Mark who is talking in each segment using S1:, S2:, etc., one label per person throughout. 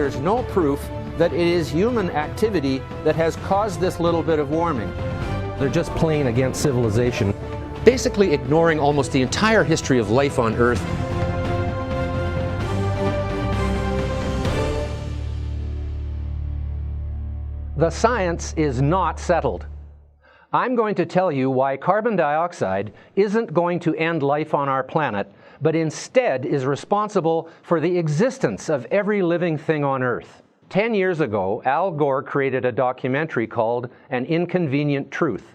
S1: there's no proof that it is human activity that has caused this little bit of warming.
S2: They're just playing against civilization,
S1: Basically ignoring almost the entire history of life on Earth.
S2: The science is not settled. I'm going to tell you why carbon dioxide isn't going to end life on our planet, but instead is responsible for the existence of every living thing on Earth. 10 years ago, Al Gore created a documentary called An Inconvenient Truth.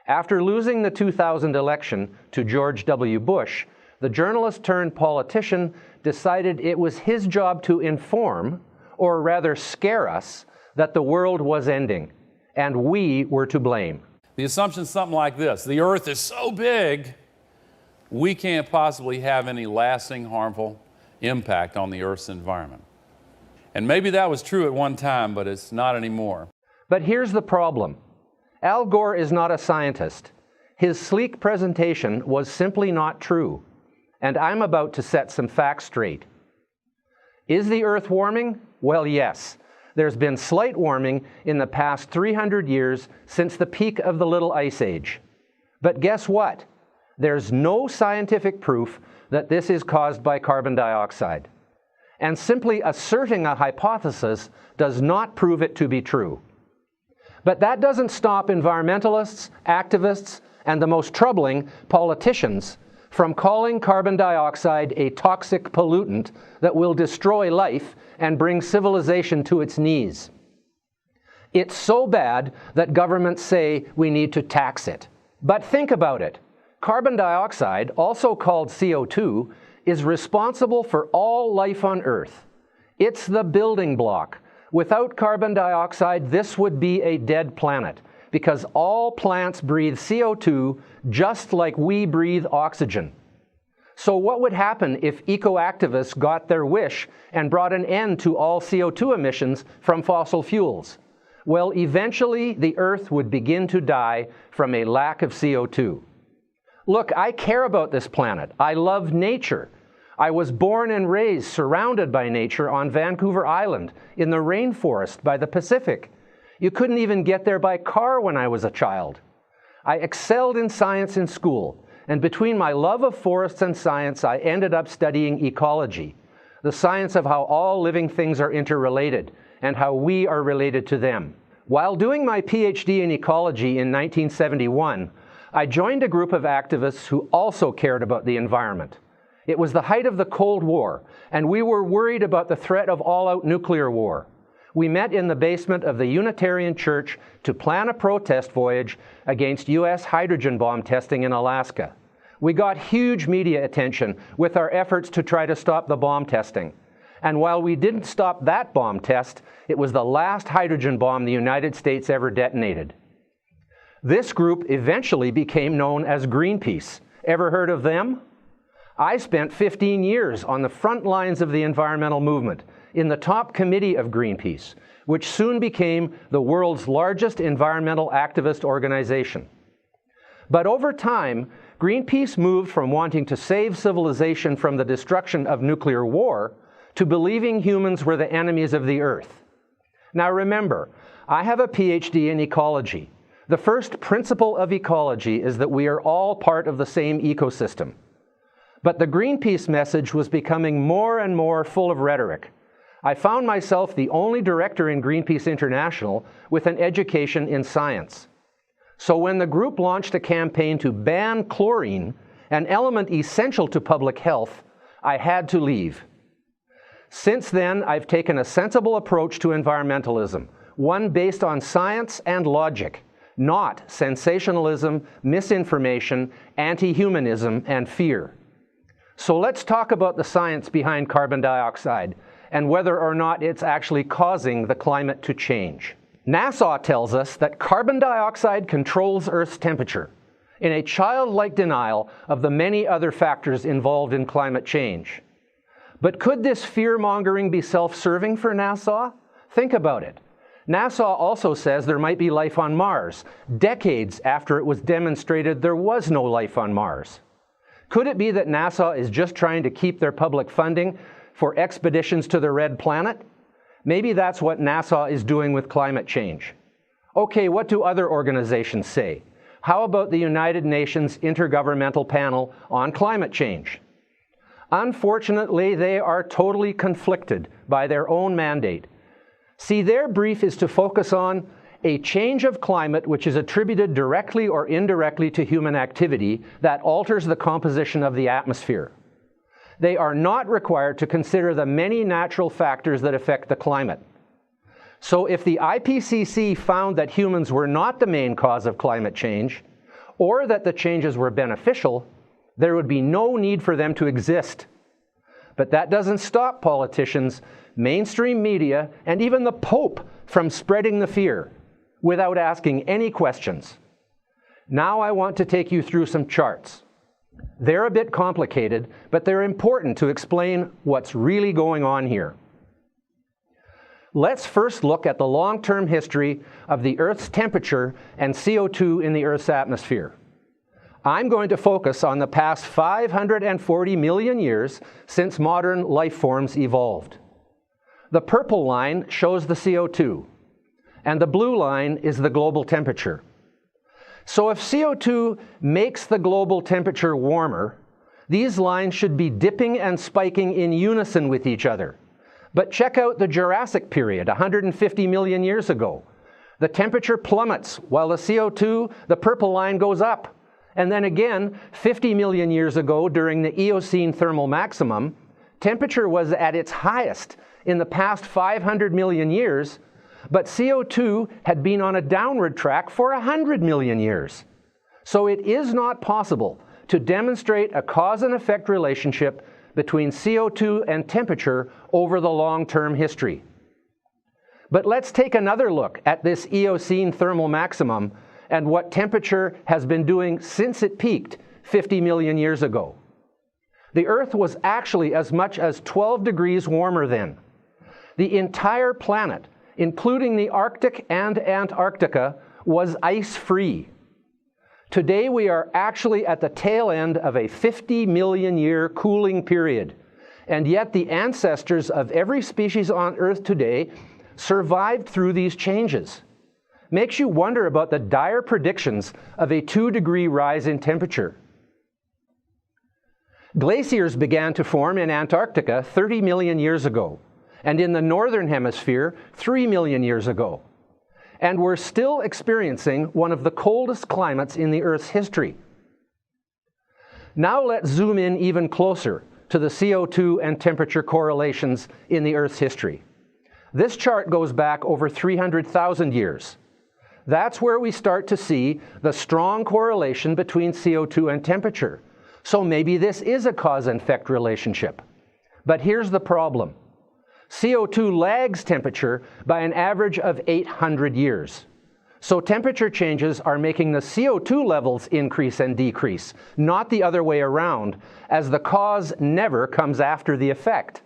S2: After losing the 2000 election to George W. Bush, the journalist turned politician decided it was his job to inform, or rather scare us, that the world was ending, and we were to blame.
S3: The assumption is something like this: the Earth is so big, we can't possibly have any lasting harmful impact on the Earth's environment. And maybe that was true at one time, but it's not anymore.
S2: But here's the problem. Al Gore is not a scientist. His sleek presentation was simply not true, and I'm about to set some facts straight. Is the Earth warming? Well, yes. There's been slight warming in the past 300 years since the peak of the Little Ice Age. But guess what? There's no scientific proof that this is caused by carbon dioxide. And simply asserting a hypothesis does not prove it to be true. But that doesn't stop environmentalists, activists, and the most troubling, politicians, from calling carbon dioxide a toxic pollutant that will destroy life and bring civilization to its knees. It's so bad that governments say we need to tax it. But think about it. Carbon dioxide, also called CO2, is responsible for all life on Earth. It's the building block. Without carbon dioxide, this would be a dead planet, because all plants breathe CO2 just like we breathe oxygen. So what would happen if eco-activists got their wish and brought an end to all CO2 emissions from fossil fuels? Well, eventually the Earth would begin to die from a lack of CO2. Look, I care about this planet. I love nature. I was born and raised surrounded by nature on Vancouver Island in the rainforest by the Pacific. You couldn't even get there by car when I was a child. I excelled in science in school, and between my love of forests and science, I ended up studying ecology, the science of how all living things are interrelated and how we are related to them. While doing my PhD in ecology in 1971, I joined a group of activists who also cared about the environment. It was the height of the Cold War, and we were worried about the threat of all-out nuclear war. We met in the basement of the Unitarian Church to plan a protest voyage against U.S. hydrogen bomb testing in Alaska. We got huge media attention with our efforts to try to stop the bomb testing. And while we didn't stop that bomb test, it was the last hydrogen bomb the United States ever detonated. This group eventually became known as Greenpeace. Ever heard of them? I spent 15 years on the front lines of the environmental movement, in the top committee of Greenpeace, which soon became the world's largest environmental activist organization. But over time, Greenpeace moved from wanting to save civilization from the destruction of nuclear war to believing humans were the enemies of the Earth. Now remember, I have a PhD in ecology. The first principle of ecology is that we are all part of the same ecosystem. But the Greenpeace message was becoming more and more full of rhetoric. I found myself the only director in Greenpeace International with an education in science. So when the group launched a campaign to ban chlorine, an element essential to public health, I had to leave. Since then, I've taken a sensible approach to environmentalism, one based on science and logic, not sensationalism, misinformation, anti-humanism, and fear. So let's talk about the science behind carbon dioxide and whether or not it's actually causing the climate to change. NASA tells us that carbon dioxide controls Earth's temperature in a childlike denial of the many other factors involved in climate change. But could this fear-mongering be self-serving for NASA? Think about it. NASA also says there might be life on Mars, decades after it was demonstrated there was no life on Mars. Could it be that NASA is just trying to keep their public funding for expeditions to the Red Planet? Maybe that's what NASA is doing with climate change. Okay, what do other organizations say? How about the United Nations Intergovernmental Panel on Climate Change? Unfortunately, they are totally conflicted by their own mandate. See, their brief is to focus on a change of climate which is attributed directly or indirectly to human activity that alters the composition of the atmosphere. They are not required to consider the many natural factors that affect the climate. So if the IPCC found that humans were not the main cause of climate change, or that the changes were beneficial, there would be no need for them to exist. But that doesn't stop politicians, mainstream media, and even the Pope from spreading the fear without asking any questions. Now I want to take you through some charts. They're a bit complicated, but they're important to explain what's really going on here. Let's first look at the long-term history of the Earth's temperature and CO2 in the Earth's atmosphere. I'm going to focus on the past 540 million years since modern life forms evolved. The purple line shows the CO2, and the blue line is the global temperature. So if CO2 makes the global temperature warmer, these lines should be dipping and spiking in unison with each other. But check out the Jurassic period, 150 million years ago. The temperature plummets while the CO2, the purple line, goes up. And then again, 50 million years ago during the Eocene thermal maximum, temperature was at its highest in the past 500 million years, but CO2 had been on a downward track for 100 million years. So it is not possible to demonstrate a cause and effect relationship between CO2 and temperature over the long-term history. But let's take another look at this Eocene thermal maximum and what temperature has been doing since it peaked 50 million years ago. The Earth was actually as much as 12 degrees warmer then. The entire planet, including the Arctic and Antarctica, was ice-free. Today we are actually at the tail end of a 50 million year cooling period, and yet the ancestors of every species on Earth today survived through these changes. Makes you wonder about the dire predictions of a 2-degree rise in temperature. Glaciers began to form in Antarctica 30 million years ago, and in the northern hemisphere 3 million years ago. And we're still experiencing one of the coldest climates in the Earth's history. Now let's zoom in even closer to the CO2 and temperature correlations in the Earth's history. This chart goes back over 300,000 years. That's where we start to see the strong correlation between CO2 and temperature. So maybe this is a cause and effect relationship. But here's the problem. CO2 lags temperature by an average of 800 years. So temperature changes are making the CO2 levels increase and decrease, not the other way around, as the cause never comes after the effect.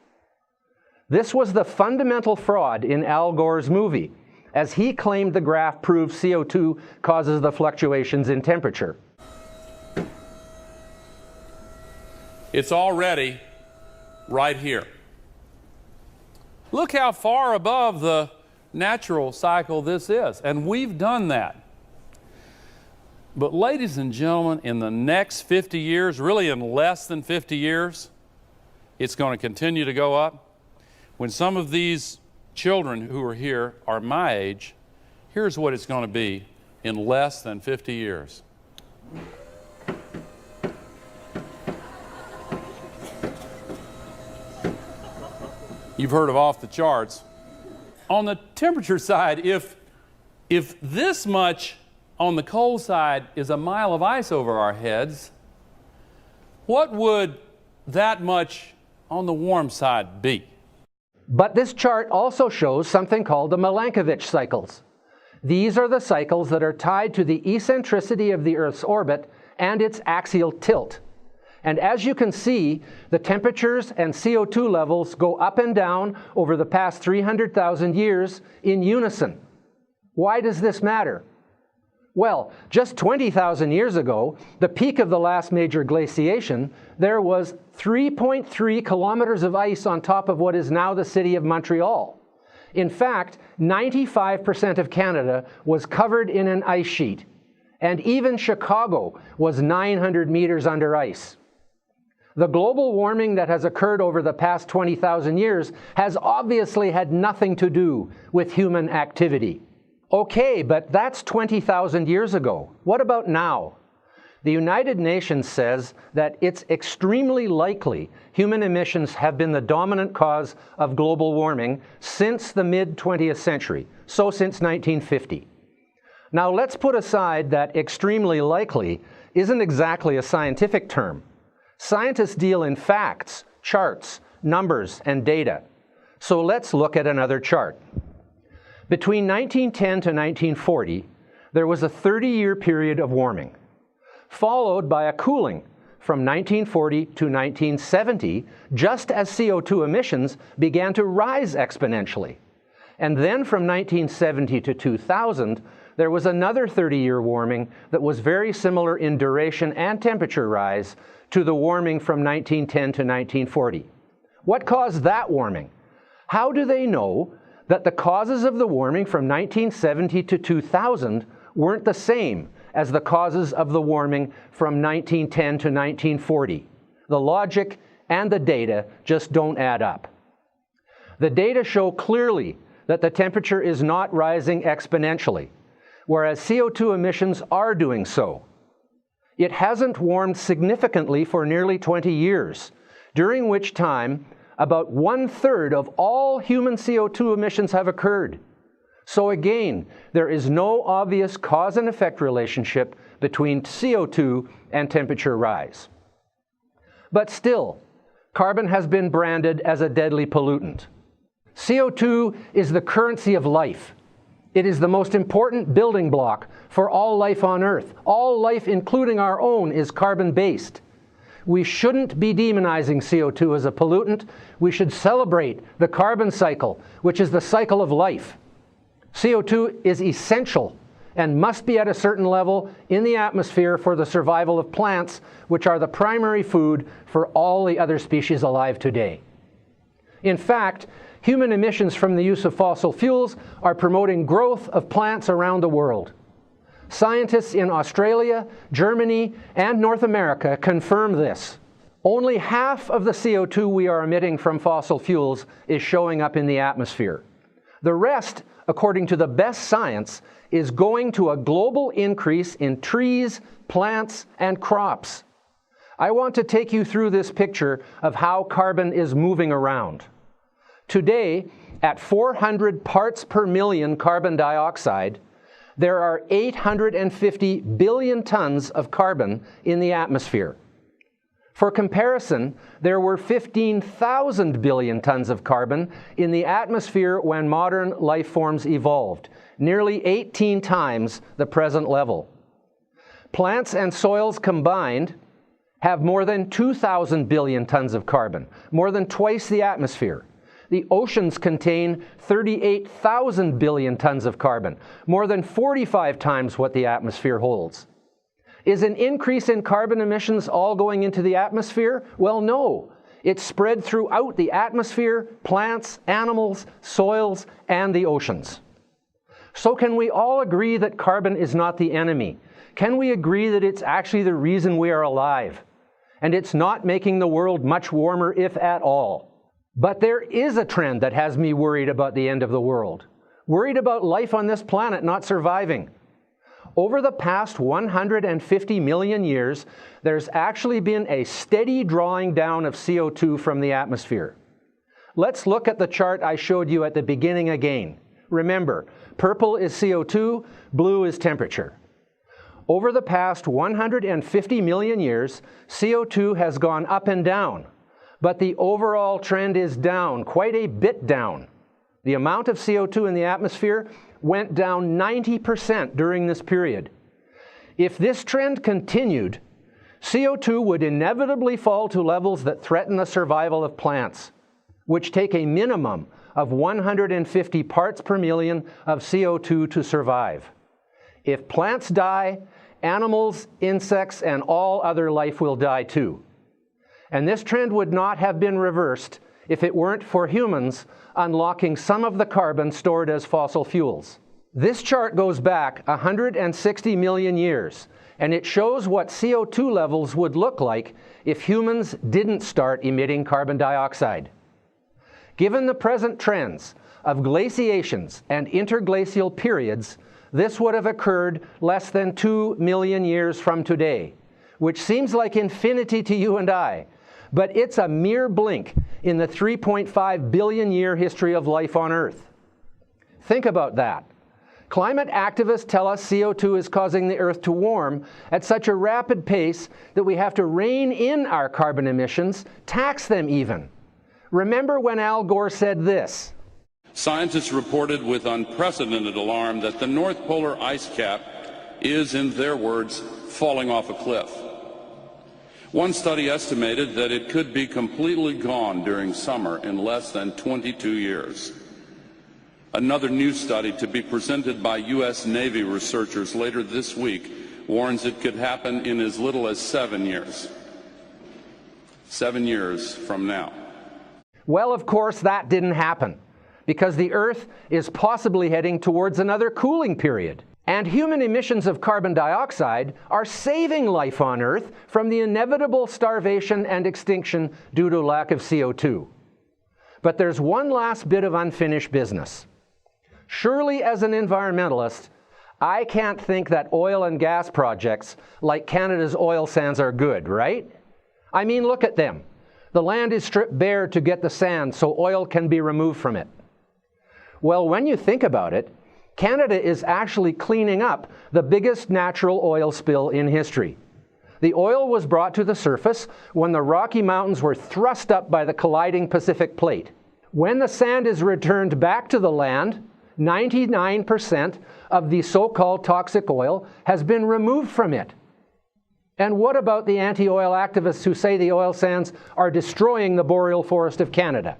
S2: This was the fundamental fraud in Al Gore's movie, as he claimed the graph proved CO2 causes the fluctuations in temperature.
S3: It's already right here. Look how far above the natural cycle this is, and we've done that. But ladies and gentlemen, in the next 50 years, really in less than 50 years, it's going to continue to go up. When some of these children who are here are my age, here's what it's going to be in less than 50 years. You've heard of off the charts. On the temperature side, if this much on the cold side is a mile of ice over our heads, what would that much on the warm side be?
S2: But this chart also shows something called the Milankovitch cycles. These are the cycles that are tied to the eccentricity of the Earth's orbit and its axial tilt. And as you can see, the temperatures and CO2 levels go up and down over the past 300,000 years in unison. Why does this matter? Well, just 20,000 years ago, the peak of the last major glaciation, there was 3.3 kilometers of ice on top of what is now the city of Montreal. In fact, 95% of Canada was covered in an ice sheet, and even Chicago was 900 meters under ice. The global warming that has occurred over the past 20,000 years has obviously had nothing to do with human activity. Okay, but that's 20,000 years ago. What about now? The United Nations says that it's extremely likely human emissions have been the dominant cause of global warming since the mid-20th century, so since 1950. Now let's put aside that extremely likely isn't exactly a scientific term. Scientists deal in facts, charts, numbers, and data. So let's look at another chart. Between 1910 to 1940, there was a 30-year period of warming, followed by a cooling from 1940 to 1970, just as CO2 emissions began to rise exponentially. And then from 1970 to 2000, there was another 30-year warming that was very similar in duration and temperature rise to the warming from 1910 to 1940. What caused that warming? How do they know that the causes of the warming from 1970 to 2000 weren't the same as the causes of the warming from 1910 to 1940? The logic and the data just don't add up. The data show clearly that the temperature is not rising exponentially, whereas CO2 emissions are doing so. It hasn't warmed significantly for nearly 20 years, during which time about 1/3 of all human CO2 emissions have occurred. So again, there is no obvious cause and effect relationship between CO2 and temperature rise. But still, carbon has been branded as a deadly pollutant. CO2 is the currency of life. It is the most important building block for all life on Earth. All life, including our own, is carbon-based. We shouldn't be demonizing CO2 as a pollutant. We should celebrate the carbon cycle, which is the cycle of life. CO2 is essential and must be at a certain level in the atmosphere for the survival of plants, which are the primary food for all the other species alive today. In fact, human emissions from the use of fossil fuels are promoting growth of plants around the world. Scientists in Australia, Germany, and North America confirm this. Only half of the CO2 we are emitting from fossil fuels is showing up in the atmosphere. The rest, according to the best science, is going to a global increase in trees, plants, and crops. I want to take you through this picture of how carbon is moving around. Today, at 400 parts per million carbon dioxide, there are 850 billion tons of carbon in the atmosphere. For comparison, there were 15,000 billion tons of carbon in the atmosphere when modern life forms evolved, nearly 18 times the present level. Plants and soils combined have more than 2,000 billion tons of carbon, more than twice the atmosphere. The oceans contain 38,000 billion tons of carbon, more than 45 times what the atmosphere holds. Is an increase in carbon emissions all going into the atmosphere? Well, no. It's spread throughout the atmosphere, plants, animals, soils, and the oceans. So can we all agree that carbon is not the enemy? Can we agree that it's actually the reason we are alive? And it's not making the world much warmer, if at all. But there is a trend that has me worried about the end of the world. Worried about life on this planet not surviving. Over the past 150 million years, there's actually been a steady drawing down of CO2 from the atmosphere. Let's look at the chart I showed you at the beginning again. Remember, purple is CO2, blue is temperature. Over the past 150 million years, CO2 has gone up and down. But the overall trend is down, quite a bit down. The amount of CO2 in the atmosphere went down 90% during this period. If this trend continued, CO2 would inevitably fall to levels that threaten the survival of plants, which take a minimum of 150 parts per million of CO2 to survive. If plants die, animals, insects, and all other life will die too. And this trend would not have been reversed if it weren't for humans unlocking some of the carbon stored as fossil fuels. This chart goes back 160 million years, and it shows what CO2 levels would look like if humans didn't start emitting carbon dioxide. Given the present trends of glaciations and interglacial periods, this would have occurred less than 2 million years from today, which seems like infinity to you and I, but it's a mere blink in the 3.5 billion year history of life on Earth. Think about that. Climate activists tell us CO2 is causing the Earth to warm at such a rapid pace that we have to rein in our carbon emissions, tax them even. Remember when Al Gore said this?
S4: Scientists reported with unprecedented alarm that the North Polar ice cap is, in their words, falling off a cliff. One study estimated that it could be completely gone during summer in less than 22 years. Another new study to be presented by U.S. Navy researchers later this week warns it could happen in as little as 7 years. 7 years from now.
S2: Well, of course, that didn't happen, because the Earth is possibly heading towards another cooling period. And human emissions of carbon dioxide are saving life on Earth from the inevitable starvation and extinction due to lack of CO2. But there's one last bit of unfinished business. Surely, as an environmentalist, I can't think that oil and gas projects like Canada's oil sands are good, right? I mean, look at them. The land is stripped bare to get the sand so oil can be removed from it. Well, when you think about it, Canada is actually cleaning up the biggest natural oil spill in history. The oil was brought to the surface when the Rocky Mountains were thrust up by the colliding Pacific Plate. When the sand is returned back to the land, 99% of the so-called toxic oil has been removed from it. And what about the anti-oil activists who say the oil sands are destroying the boreal forest of Canada?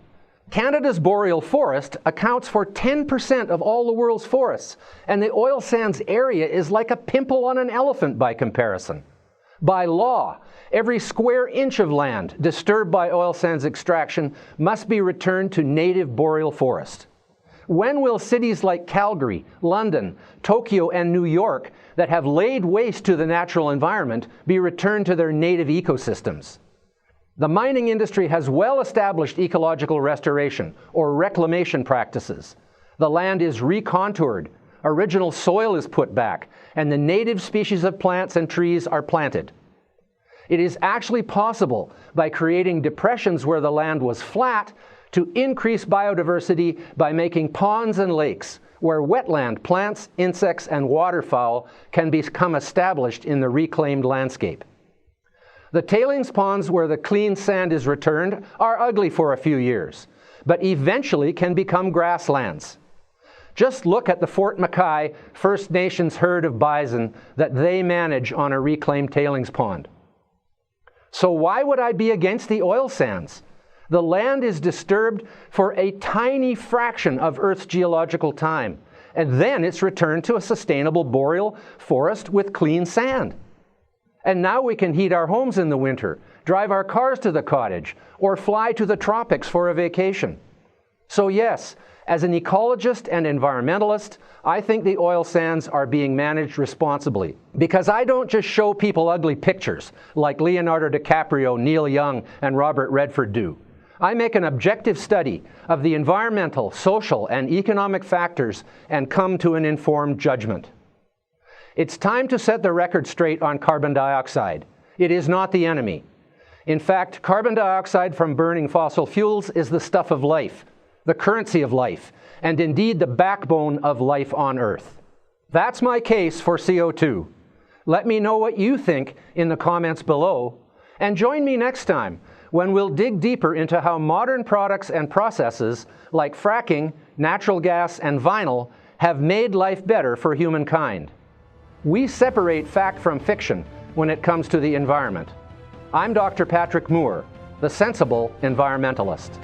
S2: Canada's boreal forest accounts for 10% of all the world's forests, and the oil sands area is like a pimple on an elephant by comparison. By law, every square inch of land disturbed by oil sands extraction must be returned to native boreal forest. When will cities like Calgary, London, Tokyo, and New York that have laid waste to the natural environment be returned to their native ecosystems? The mining industry has well-established ecological restoration or reclamation practices. The land is recontoured, original soil is put back, and the native species of plants and trees are planted. It is actually possible, by creating depressions where the land was flat, to increase biodiversity by making ponds and lakes where wetland plants, insects, and waterfowl can become established in the reclaimed landscape. The tailings ponds where the clean sand is returned are ugly for a few years, but eventually can become grasslands. Just look at the Fort Mackay First Nations herd of bison that they manage on a reclaimed tailings pond. So why would I be against the oil sands? The land is disturbed for a tiny fraction of Earth's geological time, and then it's returned to a sustainable boreal forest with clean sand. And now we can heat our homes in the winter, drive our cars to the cottage, or fly to the tropics for a vacation. So yes, as an ecologist and environmentalist, I think the oil sands are being managed responsibly. Because I don't just show people ugly pictures like Leonardo DiCaprio, Neil Young, and Robert Redford do. I make an objective study of the environmental, social, and economic factors and come to an informed judgment. It's time to set the record straight on carbon dioxide. It is not the enemy. In fact, carbon dioxide from burning fossil fuels is the stuff of life, the currency of life, and indeed the backbone of life on Earth. That's my case for CO2. Let me know what you think in the comments below, and join me next time when we'll dig deeper into how modern products and processes like fracking, natural gas, and vinyl have made life better for humankind. We separate fact from fiction when it comes to the environment. I'm Dr. Patrick Moore, the sensible environmentalist.